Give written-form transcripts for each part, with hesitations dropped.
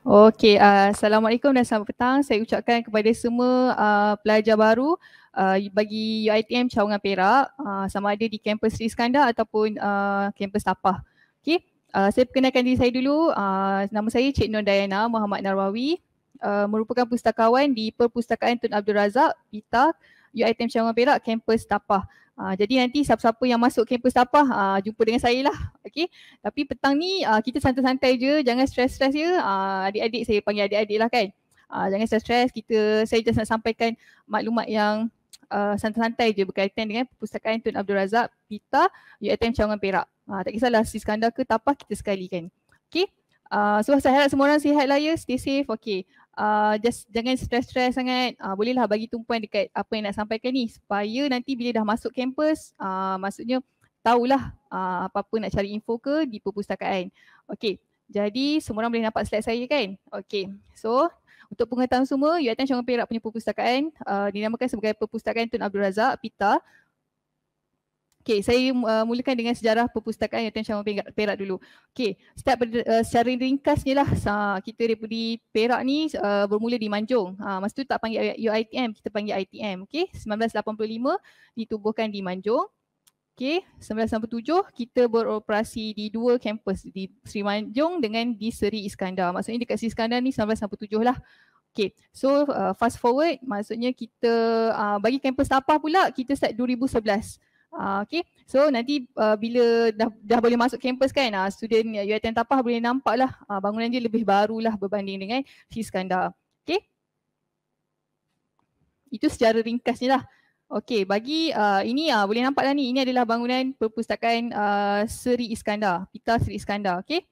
Okey, Assalamualaikum dan selamat petang. Saya ucapkan kepada semua pelajar baru bagi UiTM Cawangan Perak, sama ada di kampus Sri Iskandar ataupun kampus Tapah. Okey, saya perkenalkan diri saya dulu. Nama saya Cik Nur Dayana Muhammad Narwawi, merupakan pustakawan di Perpustakaan Tun Abdul Razak, PITA, UiTM Cawangan Perak, kampus Tapah. Jadi nanti siapa-siapa yang masuk kampus Tapah, jumpa dengan saya lah. Okey. Tapi petang ni kita santai-santai je, jangan stres-stres je. Adik-adik, saya panggil adik-adik lah kan. Jangan stres-stres, saya just nak sampaikan maklumat yang santai-santai je berkaitan dengan Perpustakaan Tun Abdul Razak, PITA, UiTM Cawangan Perak. Tak kisahlah Sri Iskandar ke Tapah, kita sekali kan. Okay. So saya harap semua orang sihat lah ya, stay safe. Okay. Just jangan stres-stres sangat. Bolehlah bagi tumpuan dekat apa yang nak sampaikan ni supaya nanti bila dah masuk kampus, maksudnya tahulah apa-apa nak cari info ke di perpustakaan. Okey, jadi semua orang boleh nampak slide saya kan? Okey, so untuk pengetahuan semua, UiTM Cawangan Perak punya perpustakaan dinamakan sebagai Perpustakaan Tun Abdul Razak, PITA. Okey, saya mulakan dengan sejarah perpustakaan UiTM Cawangan Perak dulu. Okey, secara ringkasnya lah, kita daripada Perak ni bermula di Manjung. Masa tu tak panggil UiTM, kita panggil ITM. Okey, 1985 ditubuhkan di Manjung. Okay, 1997 kita beroperasi di dua kampus, di Sri Manjung dengan di Seri Iskandar. Maksudnya dekat Seri Iskandar ni 1997 lah. Okay, so fast forward, maksudnya kita bagi kampus Tapah pula kita start 2011. Okay, so nanti bila dah boleh masuk kampus kan, student UiTM Tapah boleh nampak lah bangunan dia lebih baru lah berbanding dengan Seri Iskandar. Okay, itu secara ringkasnya lah. Okey, bagi ini boleh nampak dah ni, ini adalah bangunan perpustakaan Seri Iskandar, PITA Seri Iskandar. Okey.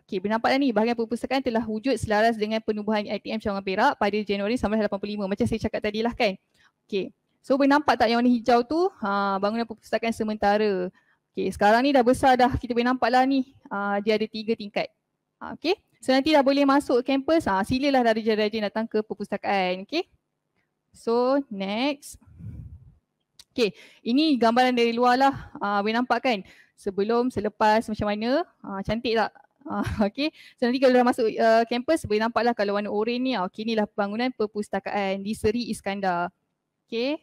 Okey, boleh nampak dah ni, bahagian perpustakaan telah wujud selaras dengan penubuhan ITM Cawangan Perak pada Januari 1985, macam saya cakap tadi lah kan. Okey, so boleh nampak tak yang warna hijau tu, bangunan perpustakaan sementara. Okey, sekarang ni dah besar dah, kita boleh nampak lah ni, dia ada 3 tingkat. Okey, so nanti dah boleh masuk kampus, silalah darjah-darjah datang ke perpustakaan. Okey. So next. Okay, ini gambaran dari luar lah. Boleh nampak kan? Sebelum, selepas macam mana. Cantik tak? Okay, so nanti kalau dah masuk kampus, boleh nampak lah kalau warna oranye ni. Okay, inilah bangunan perpustakaan di Seri Iskandar. Okay.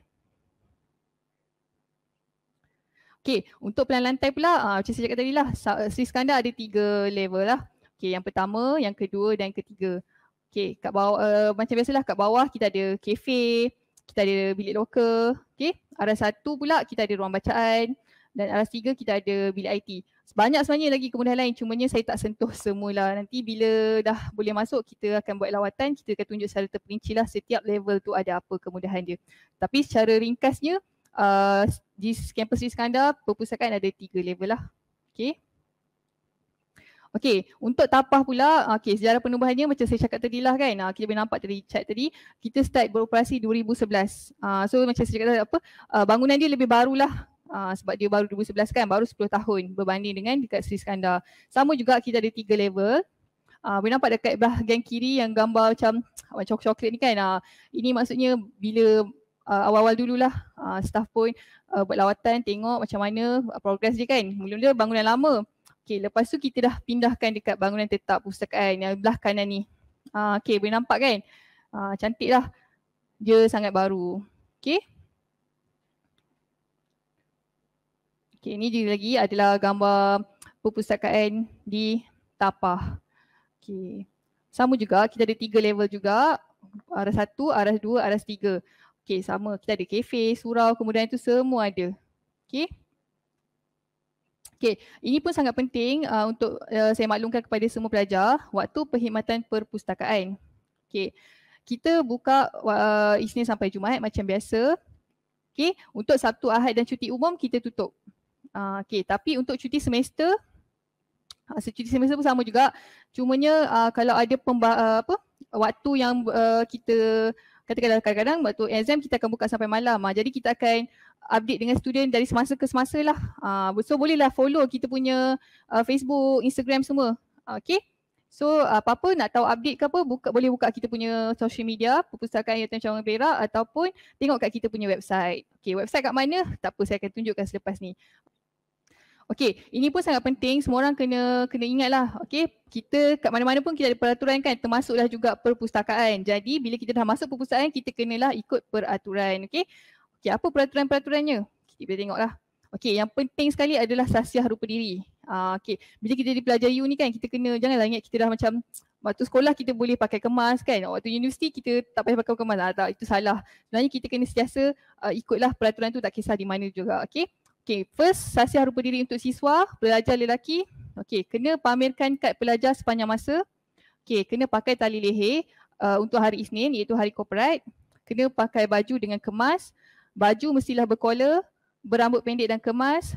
Okay, untuk plan lantai pula, macam saya cakap tadi lah, Seri Iskandar ada 3 level lah. Okay, yang pertama, yang kedua dan ketiga. Okay, kat bawah, macam biasalah kat bawah kita ada kafe, kita ada bilik loker. Okay, arah 1 pula kita ada ruang bacaan dan arah 3 kita ada bilik IT. Banyak sebenarnya lagi kemudahan lain, cumanya saya tak sentuh semula. Nanti bila dah boleh masuk, kita akan buat lawatan, kita akan tunjuk secara terperinci lah setiap level tu ada apa kemudahan dia. Tapi secara ringkasnya, di kampus Iskandar, perpustakaan ada 3 level lah. Okay. Okey, untuk Tapah pula, sejarah penubuhannya macam saya cakap tadi lah kan, kita boleh nampak tadi chat tadi, kita start beroperasi 2011. So macam saya cakap tadi bangunan dia lebih barulah, sebab dia baru 2011 kan, baru 10 tahun berbanding dengan dekat Sri Iskandar. Sama juga kita ada 3 level. Boleh nampak dekat bahagian kiri yang gambar macam coklat ni kan, ini maksudnya bila awal-awal dululah staff pun buat lawatan, tengok macam mana progres dia kan. Mula-mula bangunan lama. Okay, lepas tu kita dah pindahkan dekat bangunan tetap perpustakaan yang belah kanan ni. Okay, boleh nampak kan? Cantik lah. Dia sangat baru. Okay. Okay, ni juga lagi adalah gambar perpustakaan di Tapah. Okay. Sama juga, kita ada 3 level juga. Arah 1, arah 2, arah 3. Okay, sama. Kita ada kafe, surau, kemudian itu semua ada. Okay. Okay, ini pun sangat penting untuk saya maklumkan kepada semua pelajar, waktu perkhidmatan perpustakaan. Okay, kita buka Isnin sampai Jumaat macam biasa. Okay, untuk Sabtu, Ahad dan cuti umum kita tutup. Okay, tapi untuk cuti semester, cuti semester pun sama juga. Cumanya kalau ada waktu yang kita katakanlah kadang-kadang waktu exam kita akan buka sampai malam. Jadi kita akan update dengan student dari semasa ke semasa lah. So bolehlah follow kita punya Facebook, Instagram semua. Okay. So apa-apa nak tahu update ke apa, boleh buka kita punya social media, Perpustakaan UiTM Cawangan Perak ataupun tengok kat kita punya website. Okay, website kat mana? Tak apa, saya akan tunjukkan selepas ni. Okey, ini pun sangat penting, semua orang kena ingatlah. Okey, kita kat mana-mana pun kita ada peraturan kan, termasuklah juga perpustakaan. Jadi bila kita dah masuk perpustakaan, kita kenalah ikut peraturan. Okey. Okey, apa peraturan-peraturannya? Kita boleh tengoklah. Okey, yang penting sekali adalah sasiah rupa diri. Okey, bila kita jadi pelajar U ni kan, kita kena, janganlah ingat kita dah macam waktu sekolah kita boleh pakai kemas kan, waktu universiti kita tak payah pakai kemas. Tak, itu salah. Sebenarnya kita kena sentiasa ikutlah peraturan tu, tak kisah di mana juga. Okey. Okay, first sasiah rupa diri untuk siswa, pelajar lelaki. Okay, kena pamerkan kad pelajar sepanjang masa. Okay, kena pakai tali leher untuk hari Isnin iaitu hari korporat. Kena pakai baju dengan kemas. Baju mestilah berkola, berambut pendek dan kemas.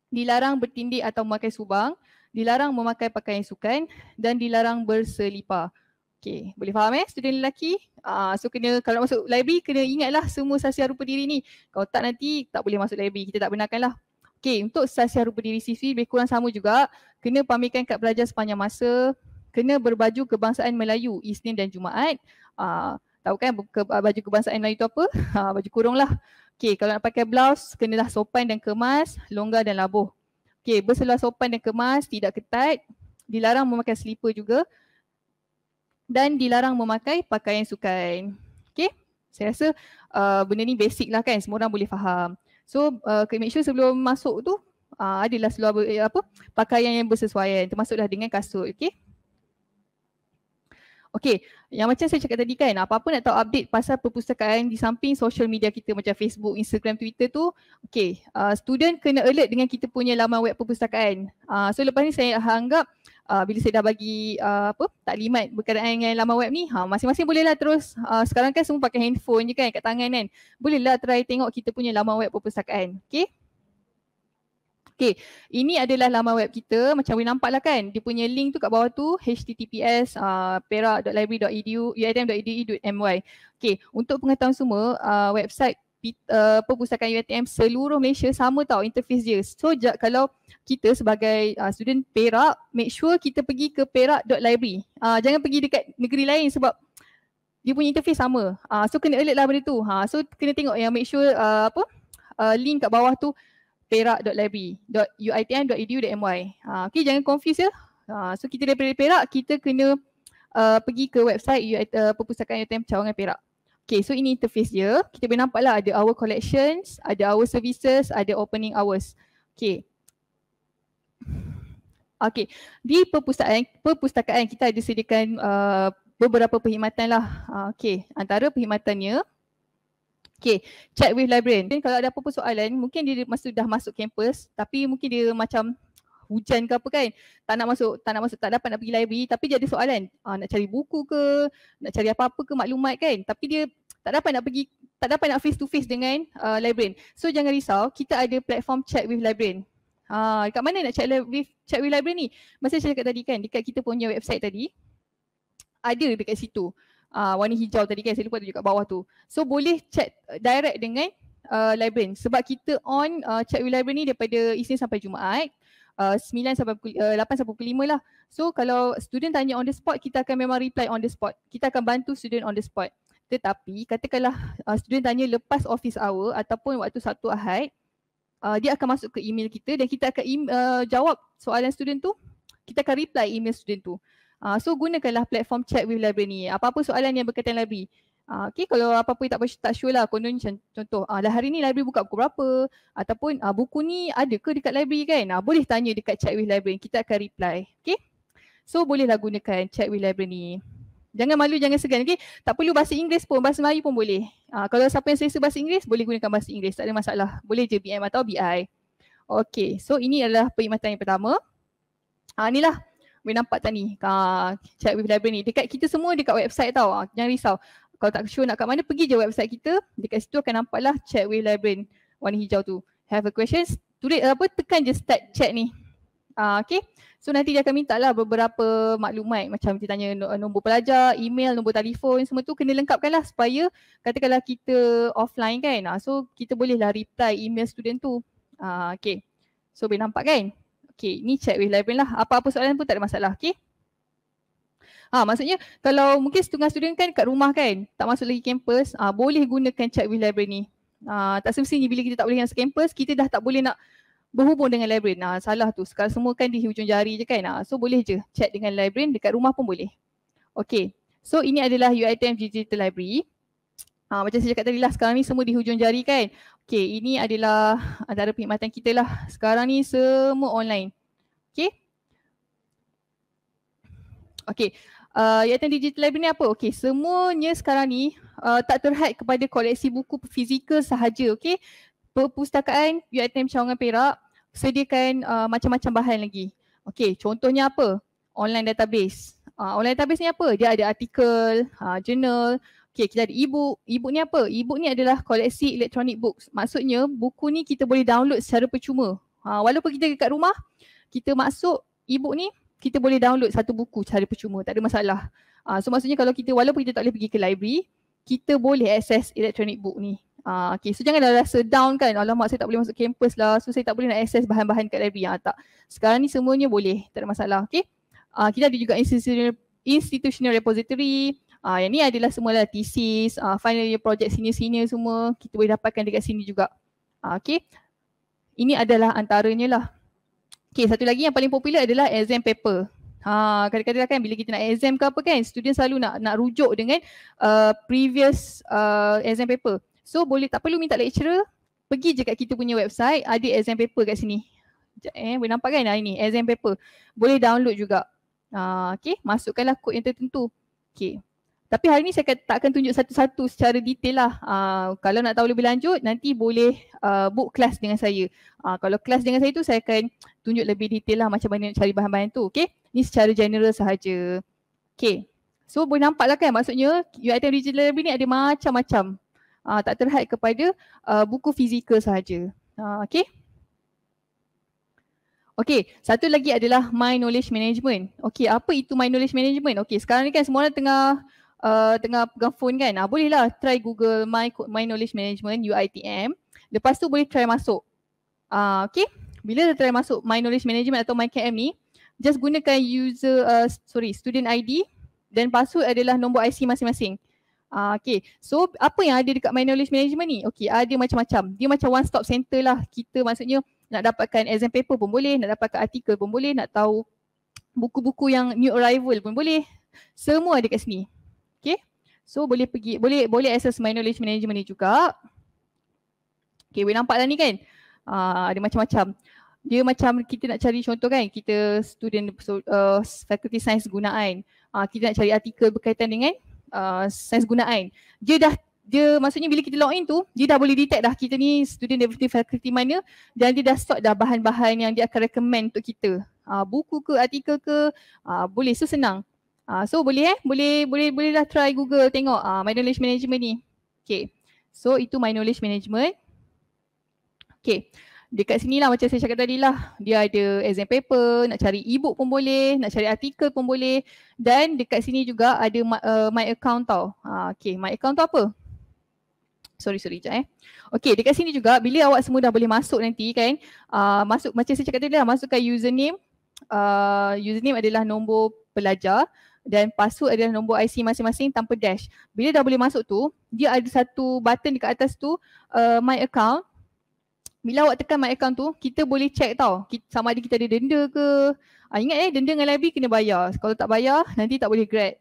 Dilarang bertindik atau memakai subang. Dilarang memakai pakaian sukan dan dilarang berselipar. Okay, boleh faham student lelaki? So kena, kalau masuk library kena ingatlah semua sasiah rupa diri ni. Kalau tak nanti tak boleh masuk library, kita tak benarkanlah. Okay, untuk sasiah rupa diri siswi lebih kurang sama juga. Kena pamerkan kad pelajar sepanjang masa. Kena berbaju kebangsaan Melayu Isnin dan Jumaat. Tahu kan baju kebangsaan Melayu tu apa? Baju kurung lah. Okay, kalau nak pakai blouse, kenalah sopan dan kemas, longgar dan labuh. Okay, berseluar sopan dan kemas, tidak ketat. Dilarang memakai selipar juga. Dan dilarang memakai pakaian sukan. Okay, saya rasa benda ni basic lah kan, semua orang boleh faham. So make sure sebelum masuk tu adalah seluar pakaian yang bersesuaian, termasuklah dengan kasut. Okay. Okay, yang macam saya cakap tadi kan, apa-apa nak tahu update pasal perpustakaan di samping social media kita macam Facebook, Instagram, Twitter tu, okay, student kena alert dengan kita punya laman web perpustakaan. So lepas ni saya anggap bila saya dah bagi taklimat berkenaan dengan laman web ni, masing-masing bolehlah terus, sekarang kan semua pakai handphone je kan kat tangan kan, bolehlah try tengok kita punya laman web perpustakaan. Okay. Okay, ini adalah laman web kita, macam boleh nampak lah kan, dia punya link tu kat bawah tu https perak.library.edu.utm.edu.my. Okay, untuk pengetahuan semua, website perpustakaan UiTM seluruh Malaysia sama tau interface dia. So kalau kita sebagai student Perak, make sure kita pergi ke perak.library. Jangan pergi dekat negeri lain sebab dia punya interface sama. So kena alert lah benda tu. So kena tengok yang make sure link kat bawah tu perak.library.uitm.edu.my. Okay, jangan confuse ya. So kita daripada Perak, kita kena pergi ke website perpustakaan UiTM Cawangan Perak. Okay, so ini interface dia. Kita boleh nampak lah ada our collections, ada our services, ada opening hours. Okay. Okay, di perpustakaan kita ada sediakan beberapa perkhidmatan lah. Okay, antara perkhidmatannya, okay, chat with librarian. Kalau ada apa-apa soalan, mungkin dia dah masuk kampus, tapi mungkin dia macam hujan ke apa kan, tak dapat nak pergi library, tapi dia ada soalan, nak cari buku ke, nak cari apa-apa ke maklumat kan, tapi dia tak dapat nak face to face dengan librarian. So jangan risau, kita ada platform chat with librarian. Dekat mana nak chat with librarian ni? Masa saya cakap tadi kan, dekat kita punya website tadi, ada dekat situ. Warna hijau tadi kan, saya lupa tunjuk kat bawah tu. So boleh chat direct dengan librarian sebab kita on chat with librarian ni daripada Isnin sampai Jumaat, 8 sampai pukul 5 lah. So kalau student tanya on the spot, kita akan memang reply on the spot. Kita akan bantu student on the spot. Tetapi katakanlah student tanya lepas office hour ataupun waktu Sabtu Ahad, dia akan masuk ke email kita dan kita akan jawab soalan student tu, kita akan reply email student tu. So gunakanlah platform chat with library ni. Apa-apa soalan yang berkaitan library. Okay, kalau apa-apa tak sure lah, contoh dah hari ni library buka pukul berapa, ataupun buku ni ada ke dekat library kan, boleh tanya dekat chat with library, kita akan reply. Okay, so bolehlah gunakan chat with library ni. Jangan malu, jangan segan. Okay, tak perlu bahasa Inggeris pun, bahasa Melayu pun boleh. Kalau siapa yang selesa bahasa Inggeris, boleh gunakan bahasa Inggeris, tak ada masalah. Boleh je BM atau BI. Okay, so ini adalah perkhidmatan yang pertama. Inilah boleh nampak tak ni, chat with library ni. Dekat kita semua dekat website tau, jangan risau. Kalau tak sure nak kat mana, pergi je website kita. Dekat situ akan nampaklah chat with librarian warna hijau tu. Have a questions, tekan je start chat ni. Okay, so nanti dia akan minta lah beberapa maklumat, macam dia tanya nombor pelajar, email, nombor telefon, semua tu kena lengkapkan lah supaya katakanlah kita offline kan, so kita bolehlah reply email student tu. Okay, so boleh nampak kan. Okay, ni chat with librarian lah. Apa-apa soalan pun tak ada masalah. Okay. Maksudnya kalau mungkin setengah student kan kat rumah kan, tak masuk lagi kampus, boleh gunakan chat with librarian ni. Tak semestinya bila kita tak boleh masuk kampus, kita dah tak boleh nak berhubung dengan librarian. Nah, salah tu. Sekarang semua kan di hujung jari je kan. So boleh je chat dengan librarian dekat rumah pun boleh. Okay. So ini adalah UiTM Digital Library. Macam saya cakap tadi lah, sekarang ni semua di hujung jari kan. Okay, ini adalah antara perkhidmatan kita lah. Sekarang ni semua online. Okay. Okay. UiTM Digital Library ni apa? Okay, semuanya sekarang ni tak terhad kepada koleksi buku fizikal sahaja. Okay. Perpustakaan UiTM Cawangan Perak sediakan macam-macam bahan lagi. Okay, contohnya apa? Online database. Online database ni apa? Dia ada artikel, jurnal. Okay, kita ada e-book. E-book ni apa? E-book ni adalah koleksi electronic books. Maksudnya buku ni kita boleh download secara percuma. Walaupun kita dekat rumah, kita masuk e-book ni, kita boleh download satu buku secara percuma. Tak ada masalah. So maksudnya kalau kita, walaupun kita tak boleh pergi ke library, kita boleh access electronic book ni. Okay, so janganlah rasa down kan. Alamak, saya tak boleh masuk kampus lah. So saya tak boleh nak access bahan-bahan kat library. Tak. Sekarang ni semuanya boleh. Tak ada masalah. Okay. Kita ada juga institutional repository. Yang ni adalah semualah thesis, final year project senior-senior semua. Kita boleh dapatkan dekat sini juga. Okay. Ini adalah antaranya lah. Okay, satu lagi yang paling popular adalah exam paper. Kadang-kadang kan bila kita nak exam ke apa kan, student selalu nak rujuk dengan previous exam paper. So boleh, tak perlu minta lecturer, pergi je kat kita punya website, ada exam paper kat sini. Boleh nampak kan ini exam paper. Boleh download juga. Okay, masukkanlah kod yang tertentu. Okay. Tapi hari ni saya tak akan tunjuk satu-satu secara detail lah. Kalau nak tahu lebih lanjut, nanti boleh book kelas dengan saya. Kalau kelas dengan saya tu, saya akan tunjuk lebih detail lah macam mana nak cari bahan-bahan tu. Okay, ni secara general sahaja. Okay, so boleh nampak lah kan, maksudnya UiTM Digital Library ni ada macam-macam. Tak terhad kepada buku fizikal sahaja. Okay. Okay, satu lagi adalah My Knowledge Management. Okay, apa itu My Knowledge Management? Okay, sekarang ni kan semua orang tengah pegang phone kan. Bolehlah try Google My Knowledge Management UiTM. Lepas tu boleh try masuk. Okay, bila dah try masuk My Knowledge Management atau MyKM ni, just gunakan student ID dan password adalah nombor IC masing-masing. Okay, so apa yang ada dekat My Knowledge Management ni? Okay, ada macam-macam. Dia macam one stop center lah. Kita maksudnya nak dapatkan exam paper pun boleh, nak dapatkan artikel pun boleh, nak tahu buku-buku yang new arrival pun boleh. Semua ada kat sini. Okay, so boleh pergi, boleh access My Knowledge Management ni juga. Okay, boleh nampak lah ni kan. Ada macam-macam. Dia macam kita nak cari contoh kan, kita student faculty science gunaan. Kita nak cari artikel berkaitan dengan sains gunaan. Dia maksudnya bila kita login tu, dia dah boleh detect dah kita ni student daripada faculty mana, dan dia dah sort dah bahan-bahan yang dia akan recommend untuk kita. Buku ke, artikel ke, boleh. So senang. So boleh lah try Google tengok My Knowledge Management ni. Okay. So itu My Knowledge Management. Okay. Dekat sini lah macam saya cakap tadi lah, dia ada exam paper, nak cari e-book pun boleh, nak cari artikel pun boleh, dan dekat sini juga ada my account tau. Okay, my account tu apa? Sorry sekejap Okay, dekat sini juga bila awak semua dah boleh masuk nanti kan, masuk macam saya cakap tadi lah, masukkan username. Username adalah nombor pelajar dan password adalah nombor IC masing-masing tanpa dash. Bila dah boleh masuk tu, dia ada satu button dekat atas tu, my account. Bila awak tekan my account tu, kita boleh check tau sama ada kita ada denda ke. Ingat denda dengan library kena bayar. Kalau tak bayar, nanti tak boleh grad.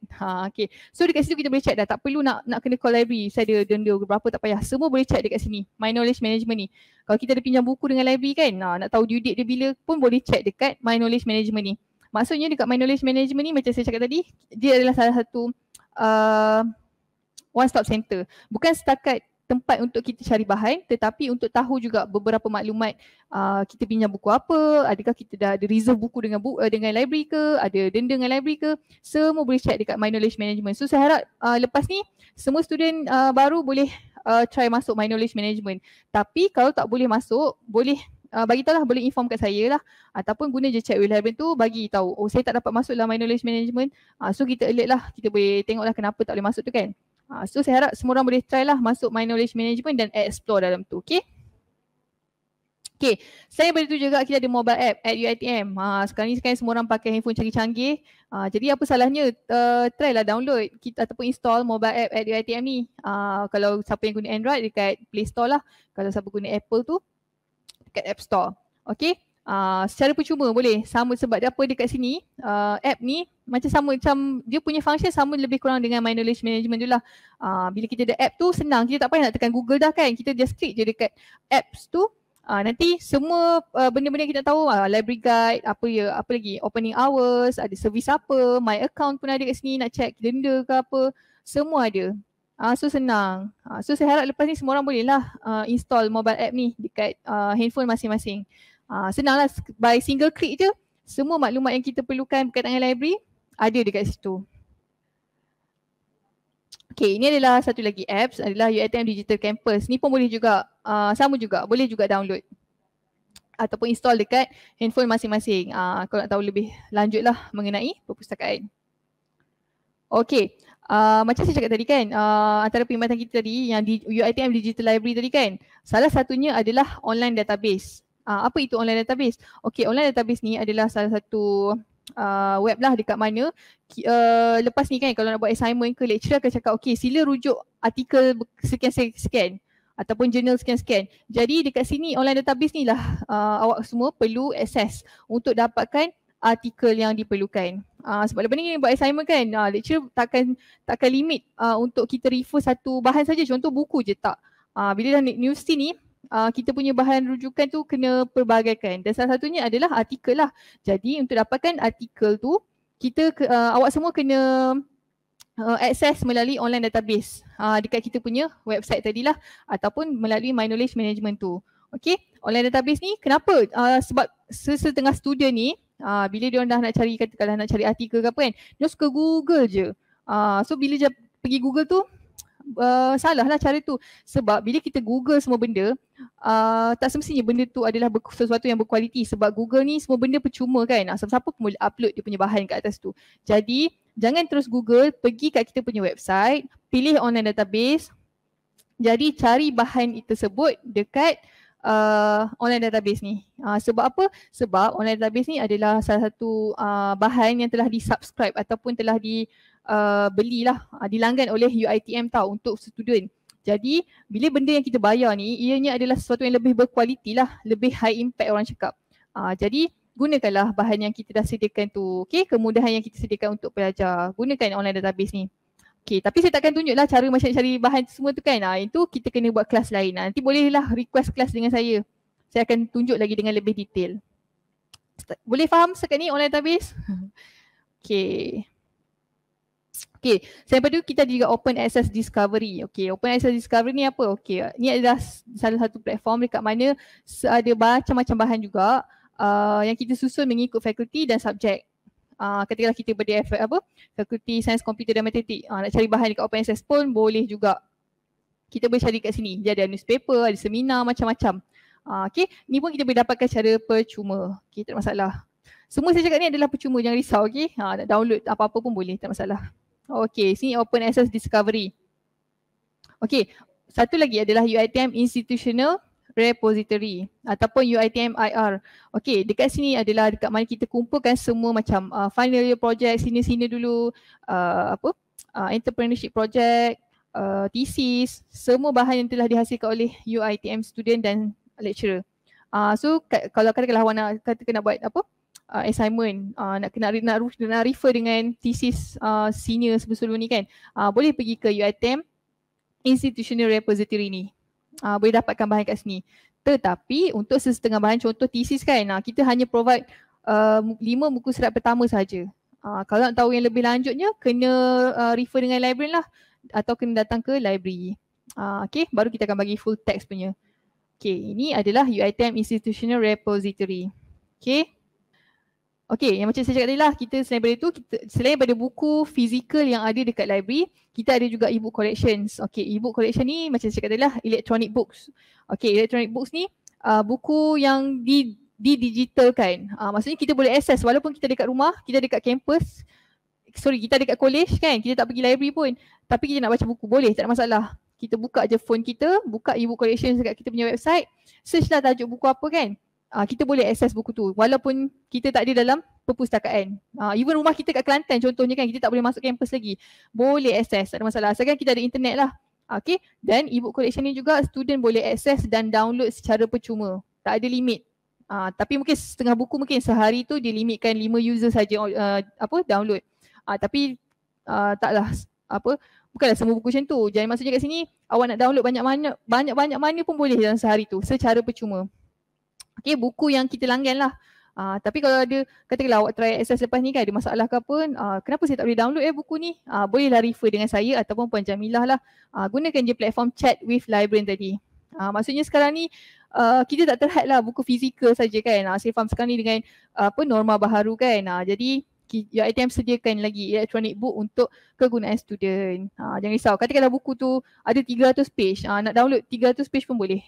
Okay. So dekat situ kita boleh check dah. Tak perlu nak kena call library. Saya ada denda berapa, tak payah. Semua boleh check dekat sini. My Knowledge Management ni. Kalau kita ada pinjam buku dengan library kan, nak tahu due date dia bila pun boleh check dekat My Knowledge Management ni. Maksudnya dekat My Knowledge Management ni, macam saya cakap tadi, dia adalah salah satu one stop center. Bukan setakat tempat untuk kita cari bahan, tetapi untuk tahu juga beberapa maklumat, kita pinjam buku apa, adakah kita dah ada reserve buku dengan library ke, ada denda dengan library ke, semua boleh check dekat My Knowledge Management. So saya harap lepas ni semua student baru boleh try masuk My Knowledge Management. Tapi kalau tak boleh masuk, boleh bagi tahu lah, boleh inform kat saya lah, ataupun guna je chat with librarian tu, bagi tahu, oh saya tak dapat masuk lah My Knowledge Management. So kita alert lah, kita boleh tengok lah kenapa tak boleh masuk tu kan. So saya harap semua orang boleh try lah masuk My Knowledge Management dan explore dalam tu. Okay. Okay, saya beritahu juga kita ada mobile app at UiTM. Sekarang ni kan semua orang pakai handphone canggih-canggih. Jadi apa salahnya try lah download kita ataupun install mobile app at UiTM ni. Kalau siapa yang guna Android dekat Play Store lah. Kalau siapa guna Apple tu dekat App Store. Okay, secara percuma boleh. Sama sebab apa dekat sini, app ni macam sama, macam dia punya function sama lebih kurang dengan My Knowledge Management tu lah. Bila kita ada app tu senang, kita tak payah nak tekan Google dah kan. Kita just klik je dekat apps tu. Nanti semua benda-benda kita tahu, library guide, apa lagi, opening hours, ada servis apa, my account pun ada kat sini, nak check denda ke apa, semua ada. So senang. So saya harap lepas ni semua orang boleh lah install mobile app ni dekat handphone masing-masing. Senanglah, by single click je semua maklumat yang kita perlukan berkaitan dengan library ada dekat situ. Okay, ini adalah satu lagi apps, adalah UiTM Digital Campus. Ni pun boleh juga, sama juga, boleh juga download ataupun install dekat handphone masing-masing. Kalau nak tahu lebih lanjut lah mengenai perpustakaan. Okay, macam saya cakap tadi kan, antara perkhidmatan kita tadi yang di UiTM Digital Library tadi kan, salah satunya adalah online database. Apa itu online database? Okay, online database ni adalah salah satu web lah dekat mana lepas ni kan kalau nak buat assignment ke, lecturer akan cakap okay sila rujuk artikel sekian-sekian ataupun jurnal sekian-sekian. Jadi dekat sini online database ni lah awak semua perlu access untuk dapatkan artikel yang diperlukan. Sebab lepas ni buat assignment kan, lecturer takkan limit untuk kita refer satu bahan saja, contoh buku je tak. Bila dah universiti ni, kita punya bahan rujukan tu kena perbagaikan dan salah satunya adalah artikel lah. Jadi untuk dapatkan artikel tu, kita awak semua kena access melalui online database dekat kita punya website tadilah ataupun melalui My Knowledge Management tu. Okay, online database ni kenapa? Sebab setengah student ni bila dia orang dah nak cari, katakanlah nak cari artikel ke apa kan, dia suka Google je. So bila dia pergi Google tu, salah lah cara tu. Sebab bila kita Google semua benda, tak semestinya benda tu adalah sesuatu yang berkualiti. Sebab Google ni semua benda percuma kan. Siapa-siapa pun boleh upload dia punya bahan kat atas tu. Jadi jangan terus Google, pergi kat kita punya website, pilih online database. Jadi cari bahan tersebut dekat online database ni. Sebab apa? Sebab online database ni adalah salah satu bahan yang telah di-subscribe ataupun telah belilah, dilanggan oleh UiTM tau untuk student. Jadi bila benda yang kita bayar ni, ianya adalah sesuatu yang lebih berkualiti lah, lebih high impact orang cakap. Jadi gunakanlah bahan yang kita dah sediakan tu. Okay, kemudahan yang kita sediakan untuk pelajar. Gunakan online database ni. Okay, tapi saya takkan tunjuklah cara macam cari bahan semua tu kan. Itu kita kena buat kelas lain. Nanti bolehlah request kelas dengan saya. Saya akan tunjuk lagi dengan lebih detail. Boleh faham sekarang ni online database? Okay. Okay, selain daripada kita ada juga Open Access Discovery. Okay, Open Access Discovery ni apa? Okay, ni adalah salah satu platform dekat mana ada macam-macam bahan juga yang kita susun mengikut fakulti dan subjek. Katakanlah kita pada fakulti Sains Komputer dan Matematik, nak cari bahan dekat Open Access pun boleh juga. Kita boleh cari kat sini. Dia ada newspaper, ada seminar, macam-macam. Okay, ni pun kita boleh dapatkan secara percuma. Okay, tak masalah. Semua saya cakap ni adalah percuma, jangan risau. Okay, nak download apa-apa pun boleh, tak masalah. Okay, sini Open Access Discovery. Okay, satu lagi adalah UiTM Institutional Repository ataupun UiTM IR. Okay, dekat sini adalah dekat mana kita kumpulkan semua macam final year project, senior-senior dulu, entrepreneurship project, thesis, semua bahan yang telah dihasilkan oleh UiTM student dan lecturer. So kalau katakanlah awak nak buat assignment, nak refer dengan thesis senior sebelum ni kan, boleh pergi ke UiTM Institutional Repository ni. Boleh dapatkan bahan kat sini. Tetapi untuk sesetengah bahan, contoh thesis kan, kita hanya provide 5 muka surat pertama saja. Kalau nak tahu yang lebih lanjutnya, kena refer dengan library lah atau kena datang ke library. Okay, baru kita akan bagi full text punya. Okay, ini adalah UiTM Institutional Repository. Okay. Okay, yang macam saya cakap tadi lah, kita selain daripada itu, selain daripada buku fizikal yang ada dekat library, kita ada juga e-book collections. Okay, e-book collection ni macam saya cakap tadi lah, electronic books. Okay, electronic books ni buku yang digitalkan. Maksudnya kita boleh access walaupun kita dekat rumah, kita dekat kampus, kita dekat college kan, kita tak pergi library pun. Tapi kita nak baca buku, boleh, tak ada masalah. Kita buka je phone kita, buka e-book collections dekat kita punya website, search lah tajuk buku apa kan. Kita boleh access buku tu walaupun kita tak ada dalam perpustakaan. Even rumah kita kat Kelantan contohnya kan, kita tak boleh masuk kampus lagi. Boleh access, tak ada masalah. Asalkan kita ada internet lah. Okay, dan e-book collection ni juga student boleh access dan download secara percuma. Tak ada limit. Tapi mungkin setengah buku mungkin sehari tu dia limitkan 5 user saja download. Tapi taklah bukanlah semua buku macam tu. Jadi maksudnya kat sini awak nak download banyak mana pun boleh dalam sehari tu secara percuma. Okay, buku yang kita langgan lah. Tapi kalau ada, katakanlah awak try access lepas ni kan ada masalah ke apa, kenapa saya tak boleh download buku ni? Bolehlah refer dengan saya ataupun Puan Jamilah lah. Gunakan je platform chat with librarian tadi. Maksudnya sekarang ni kita tak terhad lah buku fizikal saja kan. Saya faham sekarang ni dengan norma baharu kan. Jadi UiTM sediakan lagi electronic book untuk kegunaan student. Jangan risau, katakanlah buku tu ada 300 page, nak download 300 page pun boleh.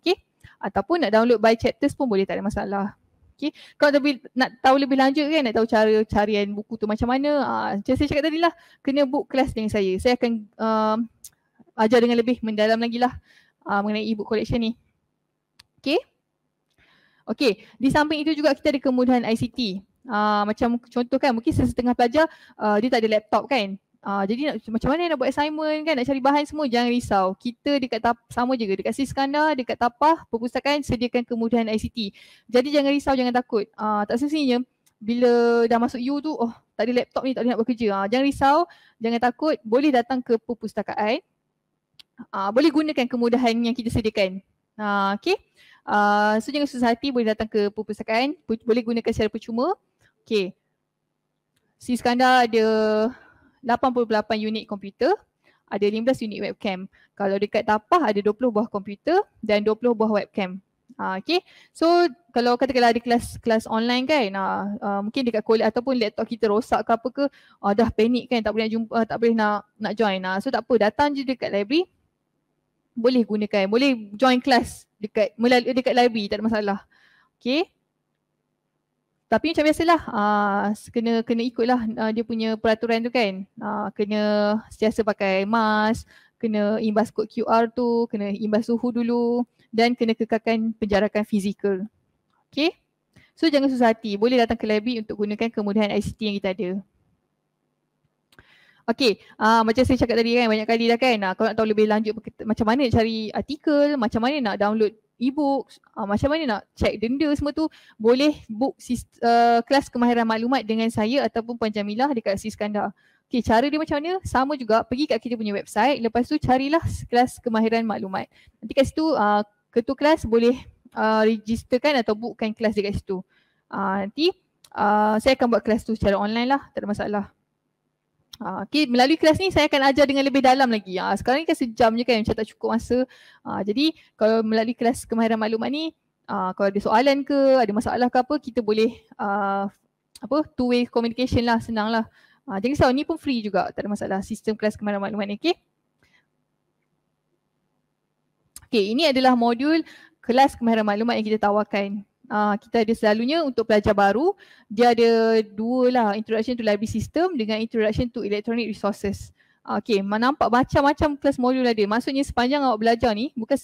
Okay. Ataupun nak download by chapters pun boleh, tak ada masalah. Okay. Kalau nak tahu lebih lanjut kan, nak tahu cara carian buku tu macam mana, macam saya cakap tadi lah, kena book kelas dengan saya. Saya akan ajar dengan lebih mendalam lagi lah mengenai e-book collection ni. Okay. Okay, di samping itu juga kita ada kemudahan ICT. Macam contoh kan, mungkin setengah pelajar dia tak ada laptop kan. Jadi macam mana nak buat assignment kan, nak cari bahan semua, jangan risau. Kita dekat sama juga dekat Siskandar, dekat Tapah Perpustakaan sediakan kemudahan ICT. Jadi jangan risau, jangan takut. Tak semestinya bila dah masuk U tu, tak ada laptop ni, tak boleh nak bekerja. Jangan risau, jangan takut, boleh datang ke perpustakaan. Boleh gunakan kemudahan yang kita sediakan. Okay. So jangan susah hati, boleh datang ke perpustakaan, boleh gunakan secara percuma. Okay. Siskandar ada 88 unit komputer, ada 15 unit webcam. Kalau dekat Tapah ada 20 buah komputer dan 20 buah webcam. Okay. So kalau katakanlah ada kelas online kan, mungkin dekat kolej ataupun laptop kita rosak ke apa ke, dah panik kan, tak boleh nak jumpa, tak boleh nak join. So tak apa, datang je dekat library, boleh gunakan, boleh join kelas dekat library, tak ada masalah. Okay. Tapi macam biasalah, kena ikutlah dia punya peraturan tu kan. Kena sentiasa pakai mask, kena imbas kod QR tu, kena imbas suhu dulu dan kena kekalkan penjarakan fizikal. Okay. So jangan susah hati, boleh datang ke library untuk gunakan kemudahan ICT yang kita ada. Okay, macam saya cakap tadi kan, banyak kali dah kan, kalau nak tahu lebih lanjut macam mana nak cari artikel, macam mana nak download e-books, macam mana nak check denda semua tu, boleh book kelas kemahiran maklumat dengan saya ataupun Puan Jamilah dekat Siskandar. Okay, cara dia macam mana? Sama juga, pergi kat kita punya website, lepas tu carilah kelas kemahiran maklumat. Nanti kat situ ketua kelas boleh registerkan atau bookkan kelas dekat situ. Nanti saya akan buat kelas tu secara online lah, tak ada masalah. Okay, melalui kelas ni saya akan ajar dengan lebih dalam lagi. Sekarang ni kan sejam je kan, macam tak cukup masa. Jadi kalau melalui kelas kemahiran maklumat ni, kalau ada soalan ke, ada masalah ke apa, kita boleh two-way communication lah, senang lah. Jangan risau, ni pun free juga, tak ada masalah sistem kelas kemahiran maklumat ni. Okay. Okay, ini adalah modul kelas kemahiran maklumat yang kita tawarkan. Kita ada selalunya untuk pelajar baru, dia ada dua lah, Introduction to Library System dengan Introduction to Electronic Resources. Okay, nampak macam-macam kelas modul ada. Maksudnya sepanjang awak belajar ni, bukan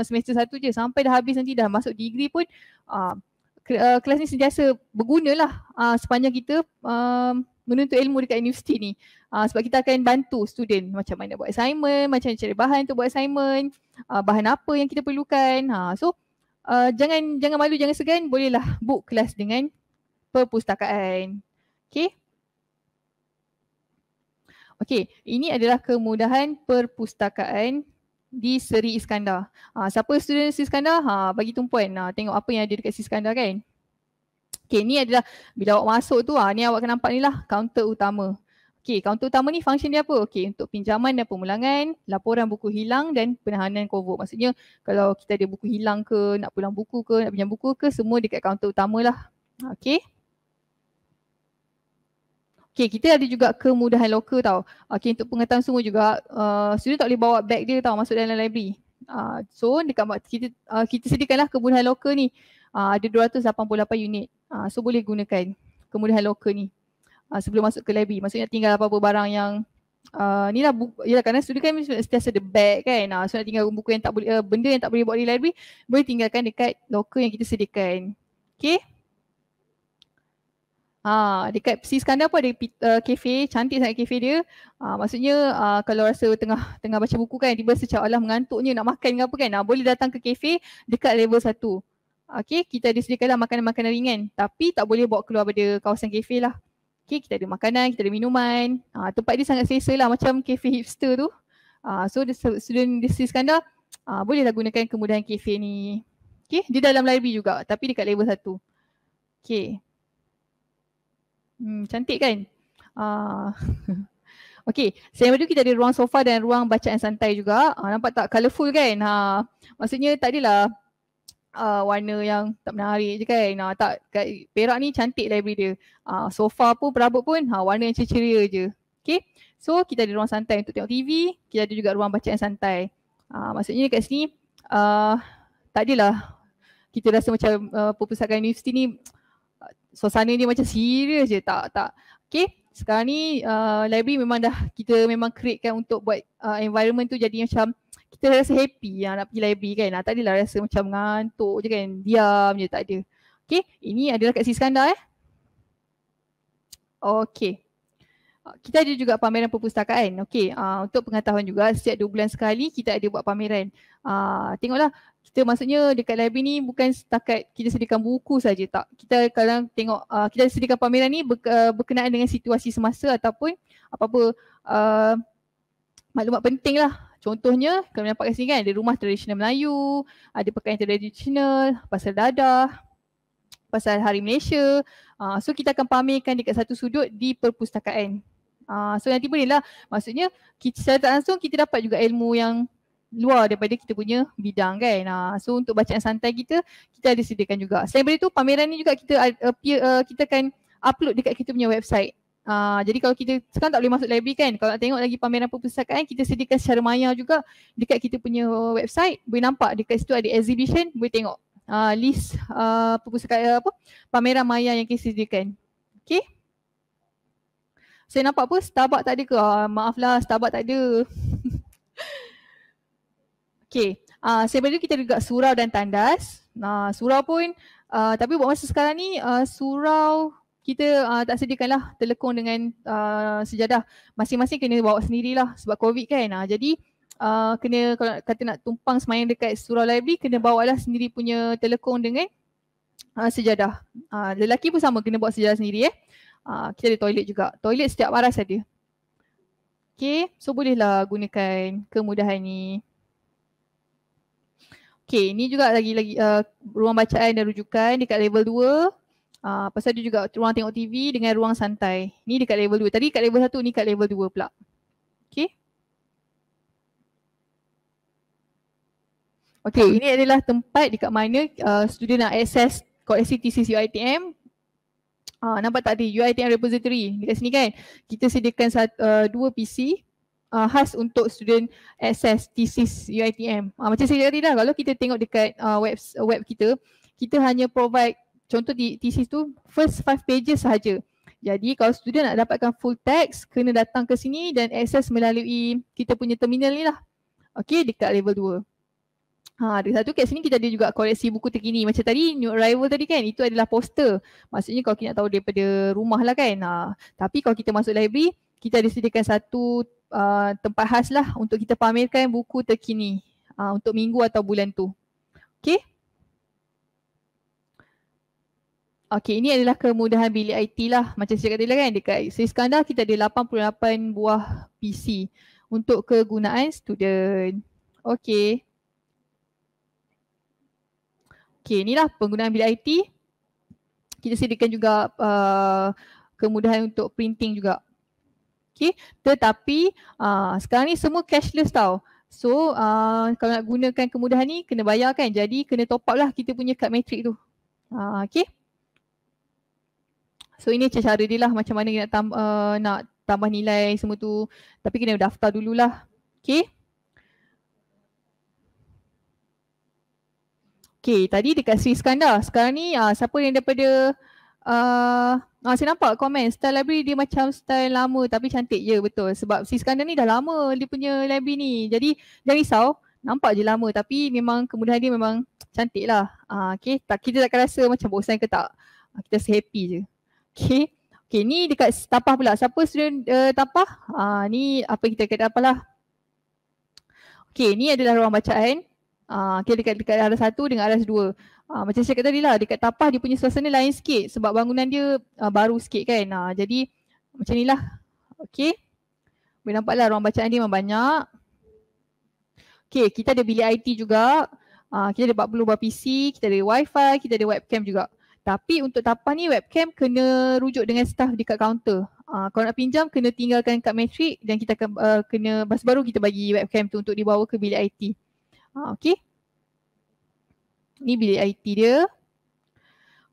semester 1 je, sampai dah habis nanti dah masuk degree pun, kelas ni sentiasa berguna lah sepanjang kita menuntut ilmu dekat universiti ni. Sebab kita akan bantu student macam mana buat assignment, macam mana cari bahan untuk buat assignment, bahan apa yang kita perlukan. So jangan malu, jangan segan, bolehlah book kelas dengan perpustakaan. Okay. Okay, ini adalah kemudahan perpustakaan di Seri Iskandar. Siapa student Siskandar? Bagi tumpuan, tengok apa yang ada dekat Siskandar kan. Okay, ni adalah bila awak masuk tu, ni awak akan nampak ni lah kaunter utama. Okay, kaunter utama ni function dia apa? Okay, untuk pinjaman dan pemulangan, laporan buku hilang dan penahanan kovok. Maksudnya kalau kita ada buku hilang ke, nak pulang buku ke, nak pinjam buku ke, semua dekat kaunter utama lah. Okay. Okay, kita ada juga kemudahan locker tau. Okay, untuk pengetahuan semua juga, student tak boleh bawa beg dia tau masuk dalam library. So dekat kita sediakanlah kemudahan locker ni. Ada 288 unit. So boleh gunakan kemudahan locker ni sebelum masuk ke library. Maksudnya tinggal apa-apa barang yang ni lah, yalah, kerana student kan sentiasa ada bag kan. So nak tinggal buku yang tak boleh, benda yang tak boleh bawa di library, boleh tinggalkan dekat locker yang kita sediakan. Okay. Dekat Siskandar pun ada kafe, cantik sangat kafe dia. Maksudnya kalau rasa tengah baca buku kan, tiba secak alah mengantuknya nak makan ke apa kan, boleh datang ke kafe dekat level 1. Okay, kita disediakanlah makanan-makanan ringan tapi tak boleh bawa keluar pada kawasan kafe lah. Okay, kita ada makanan, kita ada minuman. Tempat dia sangat selesa lah macam kafe hipster tu. So student di Sri Iskandar bolehlah gunakan kemudahan kafe ni. Okay, dia dalam library juga tapi dekat level 1. Okay. Cantik kan? Okay, selain itu kita ada ruang sofa dan ruang bacaan santai juga. Nampak tak colourful kan? Maksudnya tak adalah warna yang tak menarik je kan. Tak, kat Perak ni cantik library dia. Sofa pun, perabot pun warna yang ceria je. Okay, so kita ada ruang santai untuk tengok TV. Kita ada juga ruang bacaan santai. Maksudnya kat sini tak adalah kita rasa macam perpustakaan universiti ni suasana dia macam serius je. Tak. Okay, sekarang ni library memang dah kita memang createkan untuk buat environment tu jadi macam kita rasa happy nak pergi library kan. Tak adalah rasa macam ngantuk je kan, diam je, tak ada. Okay, ini adalah kat Sri Iskandar Okay. Kita ada juga pameran perpustakaan. Okay, untuk pengetahuan juga setiap 2 bulan sekali kita ada buat pameran. Tengoklah, kita maksudnya dekat library ni bukan setakat kita sediakan buku saja, tak. Kita kadang tengok kita sediakan pameran ni berkenaan dengan situasi semasa ataupun apa-apa maklumat penting lah. Contohnya, kalau nampak kat sini kan, ada rumah tradisional Melayu, ada pakaian tradisional, pasal dadah, pasal Hari Malaysia. So kita akan pamerkan dekat satu sudut di perpustakaan. So nanti bolehlah, maksudnya secara tak langsung kita dapat juga ilmu yang luar daripada kita punya bidang kan. So untuk bacaan santai kita ada sediakan juga. Selain daripada itu, pameran ni juga kita akan upload dekat kita punya website. Jadi kalau kita sekarang tak boleh masuk library kan, kalau nak tengok lagi pameran perpustakaan, kita sediakan secara maya juga dekat kita punya website. Boleh nampak dekat situ ada exhibition, boleh tengok list perpustakaan pameran maya yang kita sediakan. Okay. Saya nampak apa? Starbucks tak ada ke? Maaflah, Starbucks tak ada. Okay. Sebelum itu kita juga surau dan tandas. Surau pun, tapi buat masa sekarang ni surau kita tak sediakanlah telekong dengan sejadah. Masing-masing kena bawa sendirilah sebab COVID kan. Jadi kena, kalau kata nak tumpang semayang dekat surau library, kena bawalah sendiri punya telekong dengan sejadah. Lelaki pun sama, kena bawa sejadah sendiri kita ada toilet juga. Toilet setiap waras ada. Okay, so bolehlah gunakan kemudahan ni. Okay, ni juga lagi ruang bacaan dan rujukan dekat level 2. Pasal dia juga ruang tengok TV dengan ruang santai. Ni dekat level 2. Tadi kat level 1, ni kat level 2 pula. Okay. Okay, ini adalah tempat dekat mana student nak akses koleksi thesis UiTM. Nampak tak ada UiTM repository dekat sini kan? Kita sediakan 2 PC khas untuk student akses thesis UiTM. Macam saya cakap tadi dah, kalau kita tengok dekat web kita hanya provide contoh di thesis tu first 5 pages sahaja. Jadi kalau student nak dapatkan full text, kena datang ke sini dan akses melalui kita punya terminal ni lah. Okay, dekat level 2. Dekat satu kat sini kita ada juga koleksi buku terkini. Macam tadi new arrival tadi kan, itu adalah poster. Maksudnya kalau kita nak tahu daripada rumah lah kan. Tapi kalau kita masuk library, kita ada sediakan satu tempat khas lah untuk kita pamerkan buku terkini untuk minggu atau bulan tu. Okay. Okay, ini adalah kemudahan bilik IT lah. Macam saya kata kan, dekat Sri Iskandar kita ada 88 buah PC untuk kegunaan student. Okay. Okay, inilah penggunaan bilik IT. Kita sediakan juga kemudahan untuk printing juga. Okay, tetapi sekarang ni semua cashless tau. So kalau nak gunakan kemudahan ni kena bayar kan. Jadi kena top up lah kita punya kad matrik tu. Okay. So ini cara dia lah macam mana nak tambah nilai semua tu. Tapi kena daftar dululah. Okay. Okay, tadi dekat Sri Iskandar. Sekarang ni siapa yang daripada saya nampak komen style library dia macam style lama tapi cantik je, betul. Sebab Sri Iskandar ni dah lama dia punya library ni. Jadi jangan risau, nampak je lama tapi memang kemudahan dia memang cantik lah. Okay, kita takkan rasa macam bosan ke tak. Kita rasa happy je. Okay. Okay, ni dekat Tapah pula. Siapa student Tapah? Ni apa kita kata apa lah. Okay, ni adalah ruang bacaan. Okay, dekat aras 1 dengan aras 2. Macam saya kata tadi lah, dekat Tapah dia punya suasana lain sikit sebab bangunan dia baru sikit kan. Jadi macam ni lah. Okay. Boleh nampak lah ruang bacaan dia memang banyak. Okay, kita ada bilik IT juga. Kita ada 40 buah PC, kita ada wifi, kita ada webcam juga. Tapi untuk Tapah ni webcam kena rujuk dengan staff dekat kaunter. Kalau nak pinjam kena tinggalkan kat matrik dan kita akan kena baru kita bagi webcam tu untuk dibawa ke bilik IT. Okay. Ni bilik IT dia.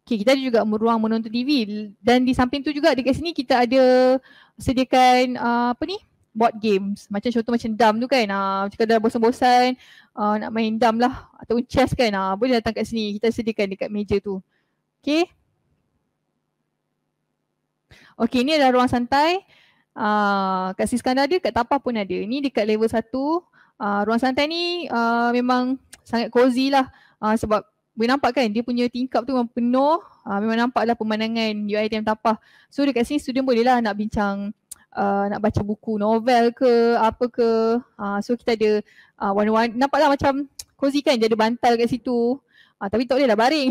Okay, kita ada juga ruang menonton TV dan di samping tu juga dekat sini kita ada sediakan board games. Macam contoh macam dam tu kan. Macam kalau dah bosan-bosan nak main dam lah ataupun chess kan. Boleh datang kat sini. Kita sediakan dekat meja tu. Okay. Okay, ni adalah ruang santai. Kat Siskandar ada, kat Tapah pun ada. Ni dekat level 1. Ruang santai ni memang sangat cozy lah. Sebab boleh nampak kan dia punya tingkap tu memang penuh. Memang nampak lah pemandangan UiTM Tapah. So dekat sini student boleh lah nak bincang, nak baca buku novel ke apa ke. So kita ada warna-warna, nampak lah macam cozy kan, dia ada bantal kat situ. Tapi tak boleh lah baring.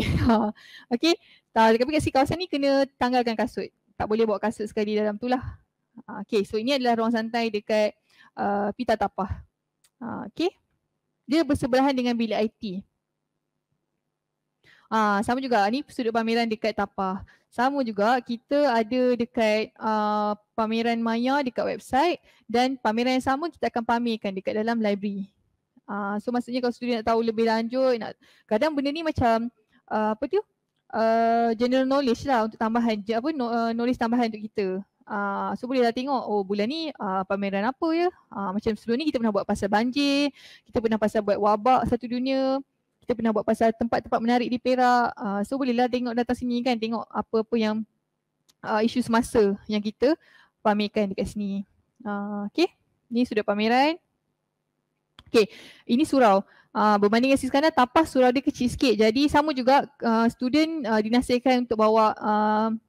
Okay, tapi kat sini kawasan ni kena tanggalkan kasut. Tak boleh bawa kasut sekali dalam tu lah. Okay, so ini adalah ruang santai dekat Pita Tapah. Okay, dia bersebelahan dengan bilik IT. Sama juga, ni sudut pameran dekat Tapah. Sama juga, kita ada dekat pameran Maya dekat website dan pameran yang sama kita akan pamerkan dekat dalam library. So maksudnya kalau student nak tahu lebih lanjut, kadang benda ni macam general knowledge lah untuk tambahan, knowledge tambahan untuk kita. So bolehlah tengok, oh bulan ni pameran apa ya. Macam sebelum ni kita pernah buat pasal banjir, kita pernah pasal buat wabak satu dunia, kita pernah buat pasal tempat-tempat menarik di Perak. So bolehlah tengok datang sini kan, tengok apa-apa yang isu semasa yang kita pamerkan dekat sini. Okay, ni sudut pameran. Okay, ini surau. Berbanding dengan Siskandar, Tapah surau dia kecil sikit. Jadi sama juga student dinasihatkan untuk bawa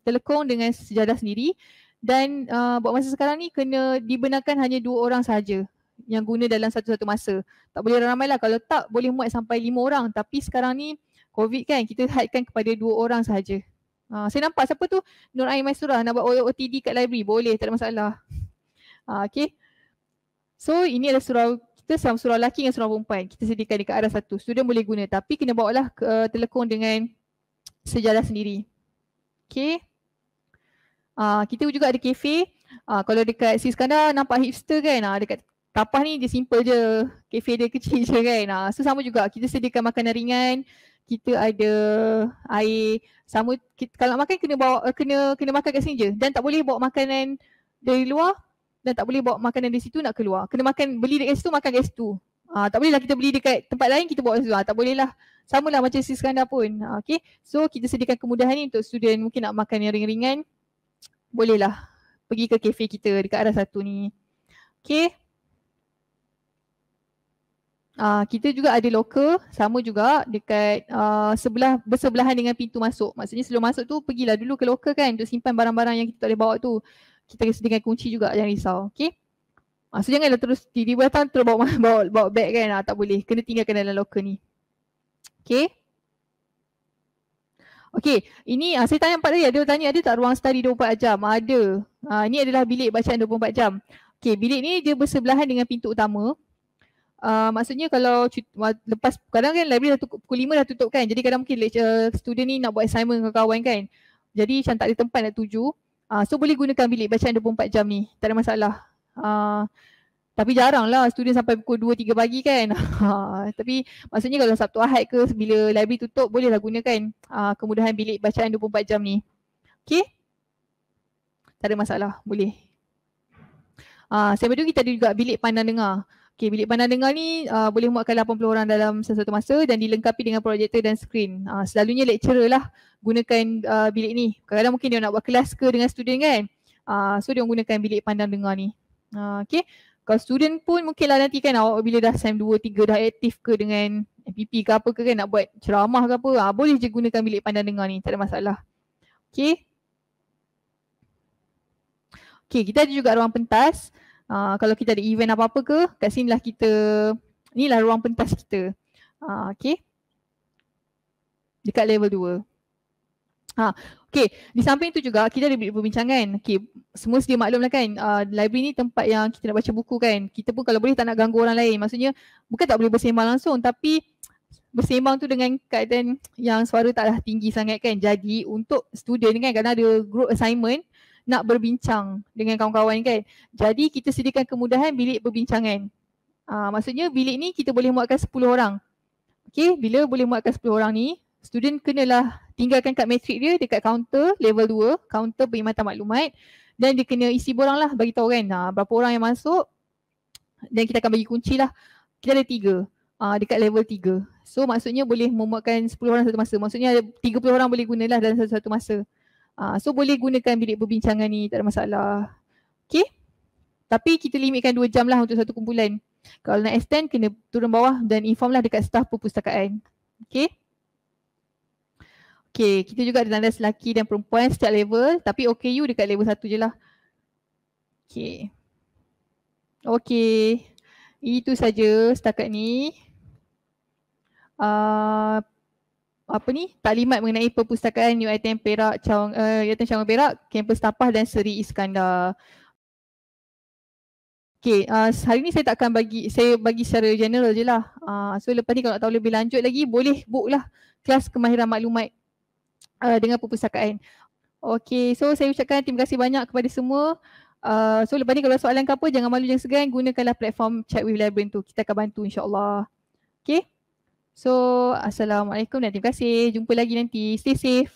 telekong dengan sejadah sendiri. Dan buat masa sekarang ni kena dibenarkan hanya 2 orang sahaja yang guna dalam satu-satu masa. Tak boleh ramai lah, kalau tak boleh muat sampai 5 orang. Tapi sekarang ni COVID kan, kita hadkan kepada 2 orang sahaja. Saya nampak siapa tu, Nur Ain Maisura nak buat OOTD kat library, boleh, tak ada masalah. Okay. So ini adalah surau kita, sama surau lelaki dengan surau perempuan. Kita sediakan dekat arah satu. Student boleh guna tapi kena bawalah telekong dengan sejadah sendiri. Okay. Kita juga ada kafe. Kalau dekat Siskandar nampak hipster kan. Dekat Tapah ni dia simple je. Kafe dia kecil je kan. So sama juga kita sediakan makanan ringan. Kita ada air. Sama kalau makan kena bawa kena makan kat sini je. Dan tak boleh bawa makanan dari luar. Dan tak boleh bawa makanan dari situ nak keluar. Kena beli dekat situ, makan kat situ. Tak boleh lah kita beli dekat tempat lain kita bawa situ. Tak boleh lah. Sama lah macam Siskandar pun. Okay. So kita sediakan kemudahan ni untuk student mungkin nak makan yang ringan-ringan. Bolehlah pergi ke kafe kita dekat arah satu ni. Okay. Kita juga ada locker, sama juga dekat bersebelahan dengan pintu masuk. Maksudnya sebelum masuk tu pergilah dulu ke locker kan untuk simpan barang-barang yang kita tak boleh bawa tu. Kita sediakan kunci juga, jangan risau. Okay. So janganlah terus tiba-tiba datang terus bawa beg kan. Tak boleh, kena tinggalkan dalam locker ni. Okay. Okay, ini saya tanya Pak tadi, ada tanya ada tak ruang study 24 jam? Ada. Ini adalah bilik bacaan 24 jam. Okay, bilik ni dia bersebelahan dengan pintu utama. Maksudnya kalau lepas, kadang kan library dah pukul 5 dah tutup kan. Jadi kadang mungkin student ni nak buat assignment dengan kawan kan. Jadi macam tak ada tempat nak tuju. So boleh gunakan bilik bacaan 24 jam ni. Tak ada masalah. Tapi jarang lah student sampai pukul 2-3 pagi kan. Tapi maksudnya kalau Sabtu Ahad ke bila library tutup, bolehlah gunakan kemudahan bilik bacaan 24 jam ni. Okay. Tak ada masalah, boleh. Selain itu kita ada juga bilik pandang dengar. Okay, bilik pandang dengar ni boleh muatkan 80 orang dalam sesuatu masa dan dilengkapi dengan projektor dan skrin. Selalunya lecturer lah gunakan bilik ni. Kadang-kadang mungkin dia nak buat kelas ke dengan student kan. So dia gunakan bilik pandang dengar ni. Okay. Kalau student pun mungkinlah nanti kan awak bila dah SEM 2, 3 dah aktif ke dengan MPP ke apa ke kan nak buat ceramah ke apa. Boleh je gunakan bilik pandang dengar ni, tak ada masalah. Okay. Okay, kita ada juga ruang pentas. Kalau kita ada event apa-apa ke, kat sini lah kita, inilah ruang pentas kita. Okay. dekat level 2. Okay, di samping tu juga kita ada bilik perbincangan. Okay, semua sedia maklum lah kan, library ni tempat yang kita nak baca buku kan. Kita pun kalau boleh tak nak ganggu orang lain. Maksudnya bukan tak boleh bersembang langsung, tapi bersembang tu dengan keadaan yang suara taklah tinggi sangat kan. Jadi untuk student kan, kadang ada group assignment nak berbincang dengan kawan-kawan kan. Jadi kita sediakan kemudahan bilik perbincangan. Maksudnya bilik ni kita boleh muatkan 10 orang. Okay, bila boleh muatkan 10 orang ni, student kenalah tinggalkan kad matrik dia dekat kaunter level 2, kaunter perkhidmatan maklumat, dan dia kena isi borang lah, bagi tahu kan berapa orang yang masuk, dan kita akan bagi kunci lah. Kita ada 3 dekat level 3. So maksudnya boleh memuatkan 10 orang satu masa. Maksudnya ada 30 orang boleh gunalah dalam satu masa. So boleh gunakan bilik perbincangan ni, tak ada masalah. Okay, tapi kita limitkan 2 jam lah untuk satu kumpulan. Kalau nak extend, kena turun bawah dan inform lah dekat staf perpustakaan. Okay. Okay, kita juga ada tandas lelaki dan perempuan setiap level, tapi OKU dekat level 1 je lah. Okay. Okay, itu saja setakat ni. Apa ni? Taklimat mengenai perpustakaan UiTM Perak, UiTM Cawangan Perak, kampus Tapah dan Seri Iskandar. Okay, hari ni saya bagi secara general je lah. So lepas ni kalau nak tahu lebih lanjut lagi, boleh book lah kelas kemahiran maklumat dengan perpustakaan. Okay, so saya ucapkan terima kasih banyak kepada semua. So lepas ni kalau soalan ke apa, jangan malu, jangan segan, gunakanlah platform Chat with Librarian tu. Kita akan bantu insyaAllah. Okay, so Assalamualaikum dan terima kasih. Jumpa lagi nanti. Stay safe.